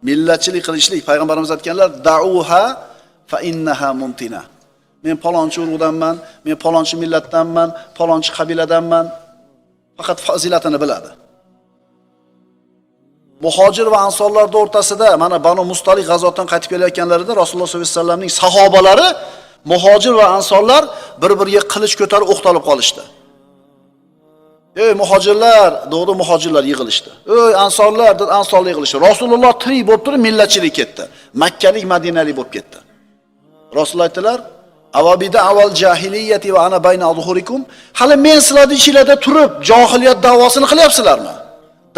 millatchilik qilishlik, payg'ambarimiz aytganlar, da'uha fa innaha muntina. Men palonchi urug'danman, men palonchi millatdanman, palonchi qabiladanman. Faqat fazilatini biladi. Muhojir va ansorlar o'rtasida mana Banu Mustalik g'azotdan qaytib kelayotganlarida Rasululloh sollallohu alayhi vasallamning sahobalari, muhojir va ansorlar bir-biriga qilich ko'tarib o'qtalib qolishdi. Ey muhojirlar, dedi muhojirlar yig'ilishdi. Ey ansorlar, dedi ansorlar yig'ilishdi. Rasululloh tirik bo'lib turib millatchilik ketdi. Makkalik, Madinalik bo'lib ketdi. Rasululloh aytdilar: "Avabida aval jahiliyati va ana bayna azhurikum." Hali men sizlarning ichingizda turib jahiliyat da'vosini qilyapsizlarmi?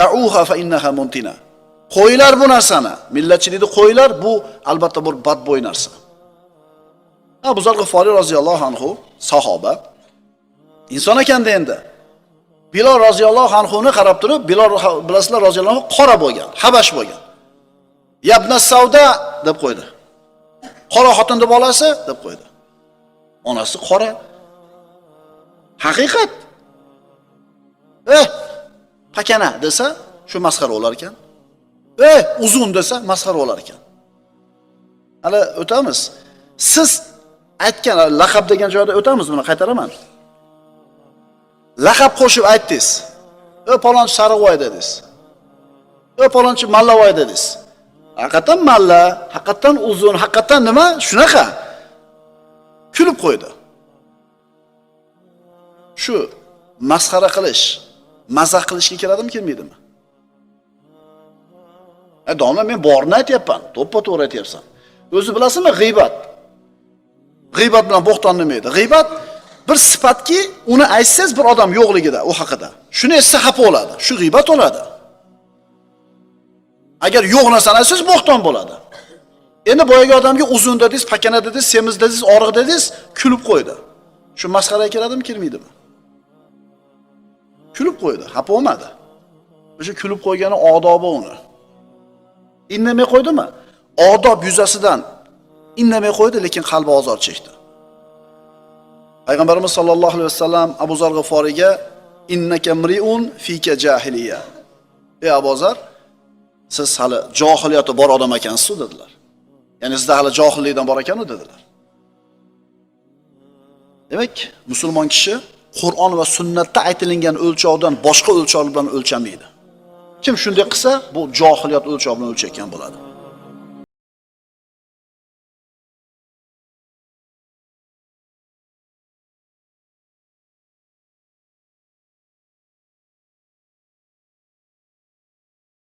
Da'uha fa innaha muntina. Qo'ylar bu narsani. Millatchilikni qo'ylar, bu albatta bir badbo'y narsa. Abu Zar G'iforiy roziyallohu anhu sahoba inson ekanda endi. Bilal roziyallohu anhuni qarab turib, Bilal bilasizlar roziyallohu anhu qora bo'lgan, habash bo'lgan. Yabna Savda deb qo'ydi. Qora xotinning bolasi deb qo'ydi. Onasi qora. Haqiqat. Pakana desa, shu masxara bo'lar ekan. Uzun desa, masxara bo'lar ekan. Hali o'tamiz. Siz aytgan laqab degan joyda o'tamiz, buni qaytaraman. Laqab qo'shib aytdingiz. Palonchi Sariqvoy dedingiz. Palonchi Mallavoy dedingiz. Haqiqatan malla, haqiqatan uzun, haqiqatan nima? Shunaqa. Kulib qo'ydi. Shu masxara qilish, mazax qilishga keladimi, kelmaydimi? Domla men borni aytyapman, to'ppa-to'g'ri aytyapsan. O'zi bilasizmi g'iybat? G'iybat bilan bo'xton nima edi? G'iybat bir sifatki, uni aytsangiz bir odam yo'qligida u haqida. Shuni esa xafa bo'ladi. Shu g'iybat bo'ladi. Agar yo'q narsani aytsangiz bo'xton bo'ladi. Endi boyaga odamga uzun dedingiz, pakana dedingiz, semiz dedingiz, oriq dedingiz, kulib qo'ydi. Shu masxaraga keladimi, kelmaydimi? Kulib qo'ydi, xafa bo'lmadi. O'sha kulib qo'ygani odobi uni. Indamay qo'ydimi? Odob yuzasidan indamay qo'ydi, lekin qalbi ozor chekdi. Payg'ambarimiz sollallohu alayhi vasallam Abu Zar G'iforiga innaka mri'un fika jahiliya. Ey Abu Zar, siz hali johiliyati bor odam ekansiz dedilar. Ya'ni sizda hali johillikdan bor ekan dedilar. Demak, musulmon kishi Qur'on va sunnatda aytilgan o'lchovdan boshqa o'lchov bilan o'lchamaydi. Kim shunday qilsa, bu johiliyat o'lchovi bilan o'lchayotgan bo'ladi.